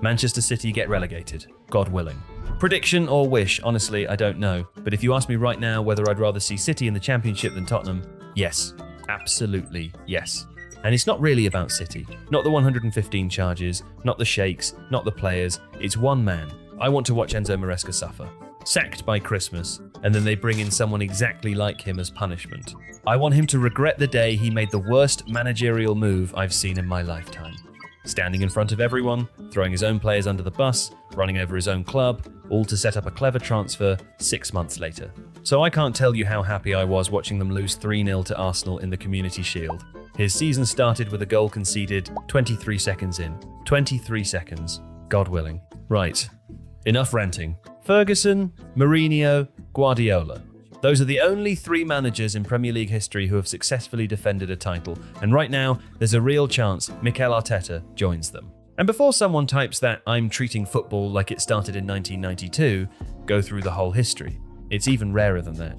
Manchester City get relegated, God willing. Prediction or wish, honestly, I don't know. But if you ask me right now whether I'd rather see City in the Championship than Tottenham, yes, absolutely yes. And it's not really about City. Not the 115 charges, not the sheikhs, not the players. It's one man. I want to watch Enzo Maresca suffer. Sacked by Christmas, and then they bring in someone exactly like him as punishment. I want him to regret the day he made the worst managerial move I've seen in my lifetime. Standing in front of everyone, throwing his own players under the bus, running over his own club, all to set up a clever transfer 6 months later. So I can't tell you how happy I was watching them lose 3-0 to Arsenal in the Community Shield. His season started with a goal conceded 23 seconds in. 23 seconds. God willing. Right. Enough ranting. Ferguson, Mourinho, Guardiola. Those are the only 3 managers in Premier League history who have successfully defended a title, and right now, there's a real chance Mikel Arteta joins them. And before someone types that I'm treating football like it started in 1992, go through the whole history. It's even rarer than that.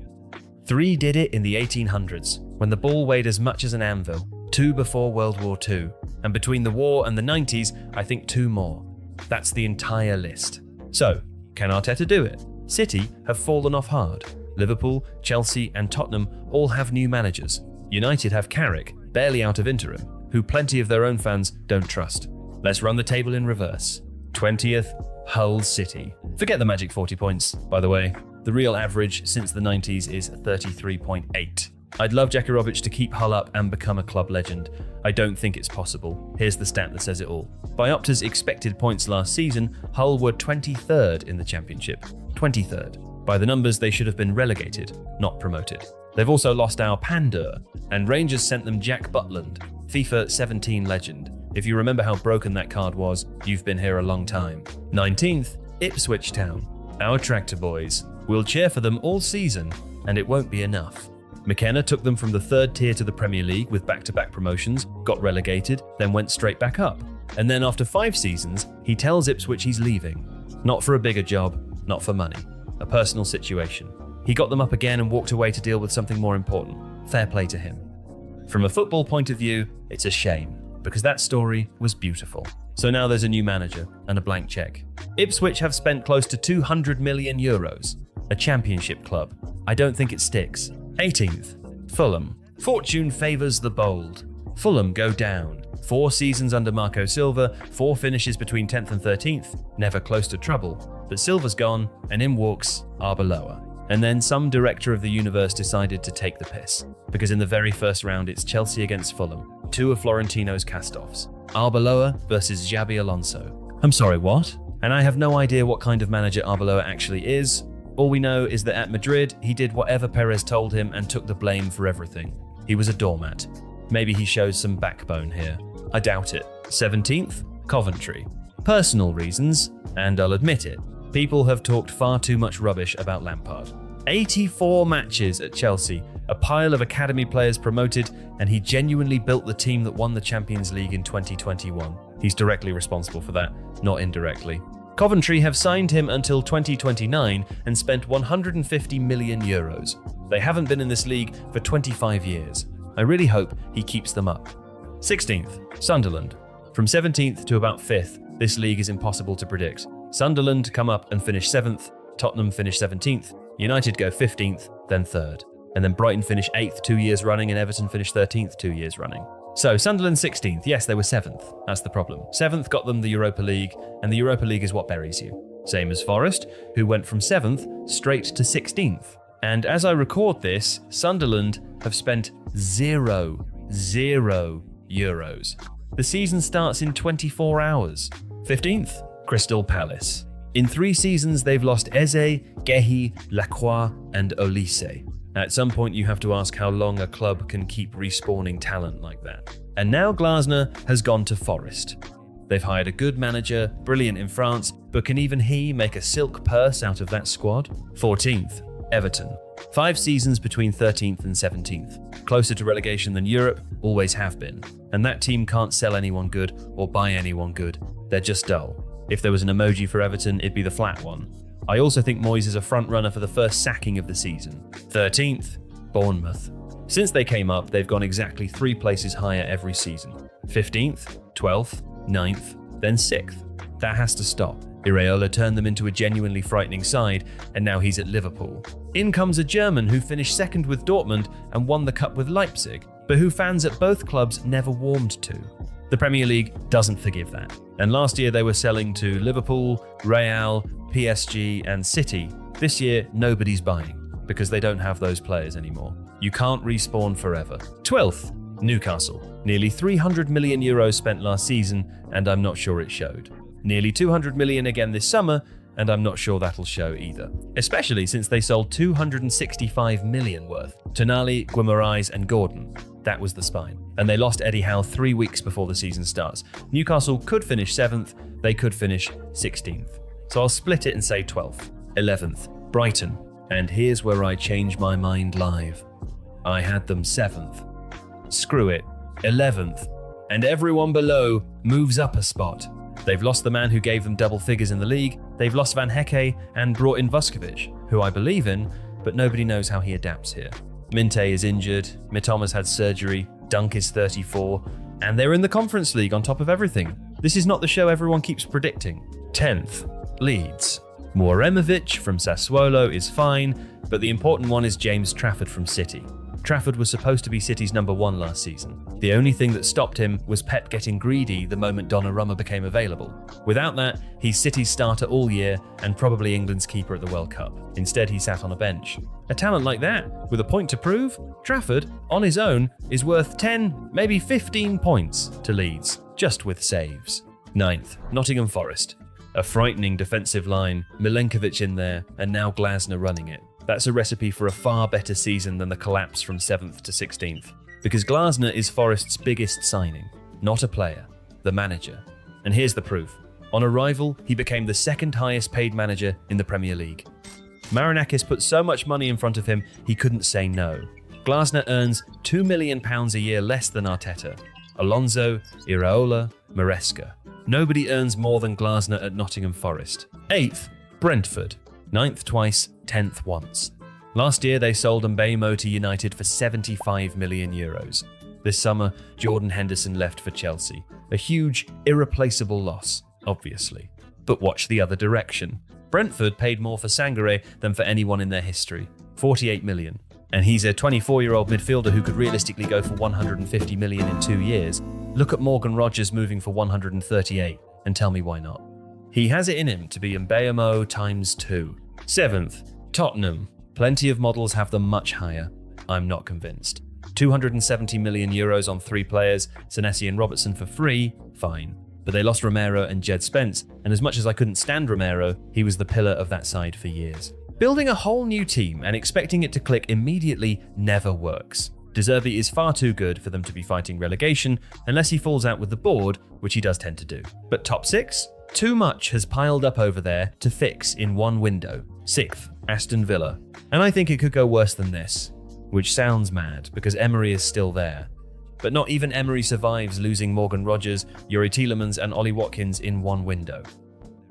3 did it in the 1800s, when the ball weighed as much as an anvil, 2 before World War II, and between the war and the 90s, I think 2 more. That's the entire list. So, can Arteta do it? City have fallen off hard. Liverpool, Chelsea and Tottenham all have new managers. United have Carrick, barely out of interim, who plenty of their own fans don't trust. Let's run the table in reverse. 20th, Hull City. Forget the magic 40 points, by the way. The real average since the 90s is 33.8. I'd love Jackie Robic to keep Hull up and become a club legend. I don't think it's possible. Here's the stat that says it all. By Opta's expected points last season, Hull were 23rd in the Championship. 23rd. By the numbers, they should have been relegated, not promoted. They've also lost our Pandur, and Rangers sent them Jack Butland, FIFA 17 legend. If you remember how broken that card was, you've been here a long time. 19th, Ipswich Town. Our tractor boys. We'll cheer for them all season, and it won't be enough. McKenna took them from the 3rd tier to the Premier League with back-to-back promotions, got relegated, then went straight back up. And then after 5 seasons, he tells Ipswich he's leaving. Not for a bigger job, not for money. A personal situation. He got them up again and walked away to deal with something more important. Fair play to him. From a football point of view, it's a shame, because that story was beautiful. So now there's a new manager and a blank check. Ipswich have spent close to 200 million euros. A championship club. I don't think it sticks. 18th, Fulham. Fortune favours the bold. Fulham go down. 4 seasons under Marco Silva, 4 finishes between 10th and 13th, never close to trouble. But Silva's gone, and in walks Arbeloa. And then some director of the universe decided to take the piss. Because in the very first round, it's Chelsea against Fulham. 2 of Florentino's cast-offs. Arbeloa versus Xabi Alonso. I'm sorry, what? And I have no idea what kind of manager Arbeloa actually is. All we know is that at Madrid, he did whatever Perez told him and took the blame for everything. He was a doormat. Maybe he shows some backbone here. I doubt it. 17th, Coventry. Personal reasons, and I'll admit it. People have talked far too much rubbish about Lampard. 84 matches at Chelsea, a pile of academy players promoted, and he genuinely built the team that won the Champions League in 2021. He's directly responsible for that, not indirectly. Coventry have signed him until 2029 and spent 150 million euros. They haven't been in this league for 25 years. I really hope he keeps them up. 16th, Sunderland. From 17th to about 5th, this league is impossible to predict. Sunderland come up and finish 7th, Tottenham finish 17th, United go 15th, then 3rd. And then Brighton finish 8th 2 years running and Everton finish 13th 2 years running. So Sunderland 16th, yes, they were 7th. That's the problem. 7th got them the Europa League, and the Europa League is what buries you. Same as Forest, who went from 7th straight to 16th. And as I record this, Sunderland have spent zero euros. The season starts in 24 hours. 15th, Crystal Palace. In 3 seasons, they've lost Eze, Gehi, Lacroix, and Olise. At some point, you have to ask how long a club can keep respawning talent like that. And now Glasner has gone to Forest. They've hired a good manager, brilliant in France, but can even he make a silk purse out of that squad? 14th, Everton. 5 seasons between 13th and 17th. Closer to relegation than Europe, always have been. And that team can't sell anyone good or buy anyone good. They're just dull. If there was an emoji for Everton, it'd be the flat one. I also think Moyes is a front runner for the first sacking of the season. 13th, Bournemouth. Since they came up, they've gone exactly 3 places higher every season. 15th, 12th, 9th, then 6th. That has to stop. Iraola turned them into a genuinely frightening side, and now he's at Liverpool. In comes a German who finished second with Dortmund and won the cup with Leipzig, but who fans at both clubs never warmed to. The Premier League doesn't forgive that. And last year they were selling to Liverpool, Real, PSG and City. This year nobody's buying because they don't have those players anymore. You can't respawn forever. 12th, Newcastle. Nearly 300 million euros spent last season, and I'm not sure it showed. Nearly 200 million again this summer, and I'm not sure that'll show either. Especially since they sold 265 million worth. Tonali, Guimaraes and Gordon. That was the spine. And they lost Eddie Howe 3 weeks before the season starts. Newcastle could finish 7th, they could finish 16th. So I'll split it and say 12th. 11th, Brighton. And here's where I change my mind live. I had them 7th. Screw it, 11th. And everyone below moves up a spot. They've lost the man who gave them double figures in the league, they've lost Van Hecke and brought in Vuskovic, who I believe in, but nobody knows how he adapts here. Minte is injured, Mitoma's had surgery, Dunk is 34, and they're in the Conference League on top of everything. This is not the show everyone keeps predicting. 10th, Leeds. Mouremovic from Sassuolo is fine, but the important one is James Trafford from City. Trafford was supposed to be City's number 1 last season. The only thing that stopped him was Pep getting greedy the moment Donnarumma became available. Without that, he's City's starter all year and probably England's keeper at the World Cup. Instead, he sat on a bench. A talent like that, with a point to prove, Trafford, on his own, is worth 10, maybe 15 points to Leeds, just with saves. 9th, Nottingham Forest. A frightening defensive line, Milenkovic in there, and now Glasner running it. That's a recipe for a far better season than the collapse from 7th to 16th. Because Glasner is Forest's biggest signing, not a player, the manager. And here's the proof. On arrival, he became the second highest paid manager in the Premier League. Marinakis put so much money in front of him, he couldn't say no. Glasner earns £2 million a year less than Arteta. Alonso, Iraola, Maresca. Nobody earns more than Glasner at Nottingham Forest. 8th, Brentford. 9th twice, 10th once. Last year they sold Mbeumo to United for 75 million euros. This summer, Jordan Henderson left for Chelsea. A huge, irreplaceable loss, obviously. But watch the other direction. Brentford paid more for Sangaré than for anyone in their history, 48 million. And he's a 24-year-old midfielder who could realistically go for 150 million in 2 years. Look at Morgan Rogers moving for 138, and tell me why not. He has it in him to be Mbeumo times 2. 7th, Tottenham. Plenty of models have them much higher. I'm not convinced. 270 million euros on 3 players, Senesi and Robertson for free, fine. But they lost Romero and Jed Spence, and as much as I couldn't stand Romero, he was the pillar of that side for years. Building a whole new team and expecting it to click immediately never works. De Zerbi is far too good for them to be fighting relegation unless he falls out with the board, which he does tend to do. But top 6? Too much has piled up over there to fix in one window. 6th, Aston Villa. And I think it could go worse than this, which sounds mad because Emery is still there. But not even Emery survives losing Morgan Rogers, Yuri Tielemans and Ollie Watkins in one window.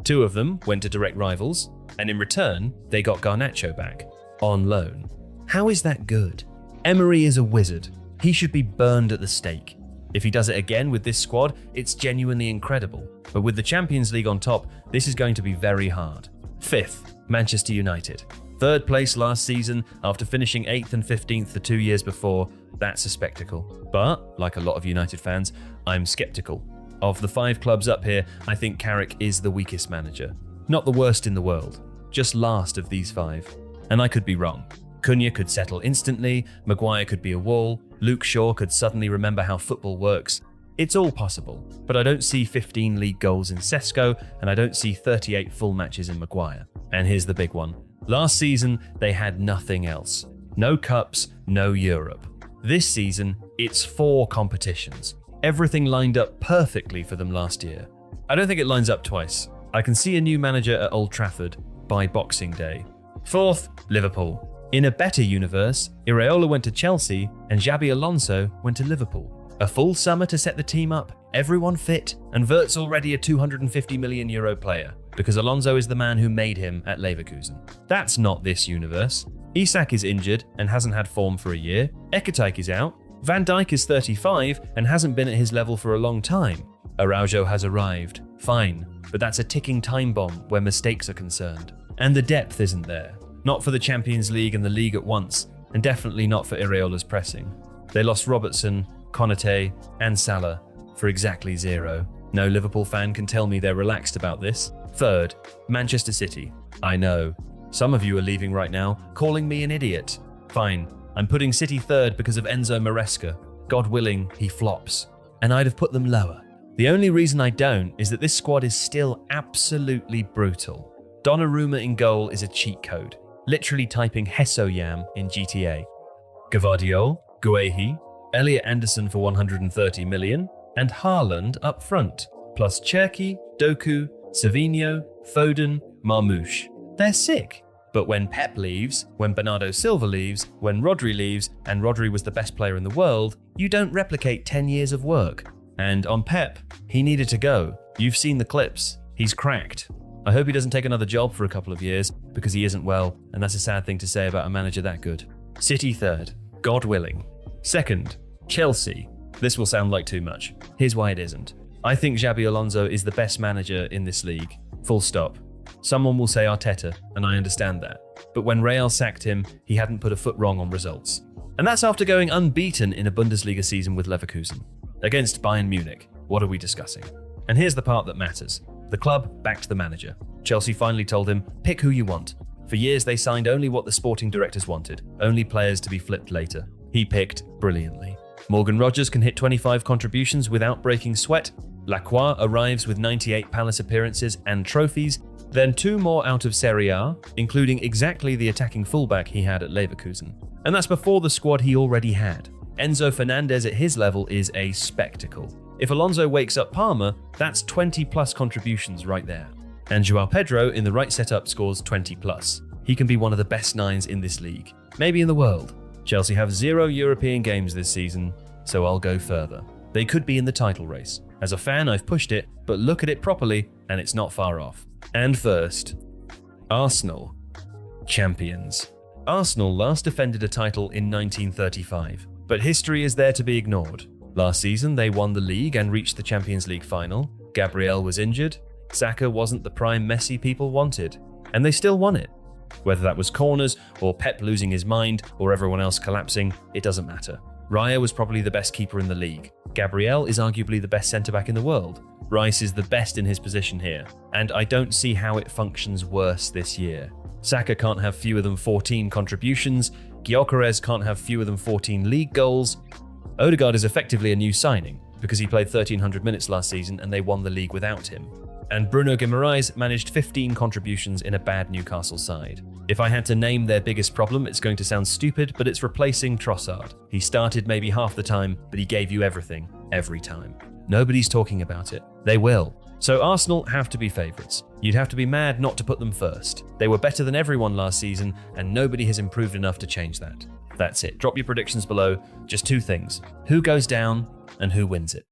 2 of them went to direct rivals, and in return, they got Garnacho back, on loan. How is that good? Emery is a wizard. He should be burned at the stake. If he does it again with this squad, it's genuinely incredible. But with the Champions League on top, this is going to be very hard. 5th, Manchester United. 3rd place last season after finishing 8th and 15th the 2 years before. That's a spectacle. But, like a lot of United fans, I'm skeptical. Of the 5 clubs up here, I think Carrick is the weakest manager. Not the worst in the world, just last of these 5. And I could be wrong. Cunha could settle instantly, Maguire could be a wall, Luke Shaw could suddenly remember how football works. It's all possible, but I don't see 15 league goals in Sesko, and I don't see 38 full matches in Maguire. And here's the big one. Last season, they had nothing else. No cups, no Europe. This season, it's 4 competitions. Everything lined up perfectly for them last year. I don't think it lines up twice. I can see a new manager at Old Trafford by Boxing Day. 4th, Liverpool. In a better universe, Iraola went to Chelsea and Xabi Alonso went to Liverpool. A full summer to set the team up, everyone fit, and Wirtz already a 250 million euro player, because Alonso is the man who made him at Leverkusen. That's not this universe. Isak is injured and hasn't had form for a year. Ekatike is out. Van Dijk is 35 and hasn't been at his level for a long time. Araujo has arrived. Fine. but that's a ticking time bomb where mistakes are concerned. And the depth isn't there. Not for the Champions League and the league at once, and definitely not for Iraola's pressing. They lost Robertson, Konate, and Salah for exactly 0. No Liverpool fan can tell me they're relaxed about this. Third, Manchester City. I know. Some of you are leaving right now, calling me an idiot. Fine, I'm putting City third because of Enzo Maresca. God willing, he flops. And I'd have put them lower. The only reason I don't is that this squad is still absolutely brutal. Donnarumma in goal is a cheat code, literally typing Hesoyam in GTA. Gvardiol, Guehi, Elliot Anderson for 130 million, and Haaland up front, plus Cherki, Doku, Savinho, Foden, Marmoush. They're sick. But when Pep leaves, when Bernardo Silva leaves, when Rodri leaves, and Rodri was the best player in the world, you don't replicate 10 years of work. And on Pep, he needed to go. You've seen the clips. He's cracked. I hope he doesn't take another job for a couple of years, because he isn't well, and that's a sad thing to say about a manager that good. City third, God willing. Second, Chelsea. This will sound like too much. Here's why it isn't. I think Xabi Alonso is the best manager in this league. Full stop. Someone will say Arteta, and I understand that. But when Real sacked him, he hadn't put a foot wrong on results. And that's after going unbeaten in a Bundesliga season with Leverkusen. Against Bayern Munich. What are we discussing? And here's the part that matters. The club backed the manager. Chelsea finally told him, pick who you want. For years they signed only what the sporting directors wanted, only players to be flipped later. He picked brilliantly. Morgan Rogers can hit 25 contributions without breaking sweat. Lacroix arrives with 98 Palace appearances and trophies, then 2 more out of Serie A, including exactly the attacking fullback he had at Leverkusen. And that's before the squad he already had. Enzo Fernandez at his level is a spectacle. If Alonso wakes up Parma, that's 20 plus contributions right there. And Joao Pedro in the right setup scores 20 plus. He can be one of the best 9s in this league, maybe in the world. Chelsea have 0 European games this season, so I'll go further. They could be in the title race. As a fan, I've pushed it, but look at it properly, and it's not far off. And first, Arsenal. Champions. Arsenal last defended a title in 1935, but history is there to be ignored. Last season, they won the league and reached the Champions League final. Gabriel was injured. Saka wasn't the prime Messi people wanted, and they still won it. Whether that was corners, or Pep losing his mind, or everyone else collapsing, it doesn't matter. Raya was probably the best keeper in the league. Gabriel is arguably the best centre-back in the world. Rice is the best in his position here, and I don't see how it functions worse this year. Saka can't have fewer than 14 contributions, Gyökeres can't have fewer than 14 league goals. Odegaard is effectively a new signing, because he played 1,300 minutes last season and they won the league without him. And Bruno Guimaraes managed 15 contributions in a bad Newcastle side. If I had to name their biggest problem, it's going to sound stupid, but it's replacing Trossard. He started maybe half the time, but he gave you everything, every time. Nobody's talking about it. They will. So Arsenal have to be favourites. You'd have to be mad not to put them first. They were better than everyone last season, and nobody has improved enough to change that. That's it. Drop your predictions below. Just 2 things. Who goes down and who wins it?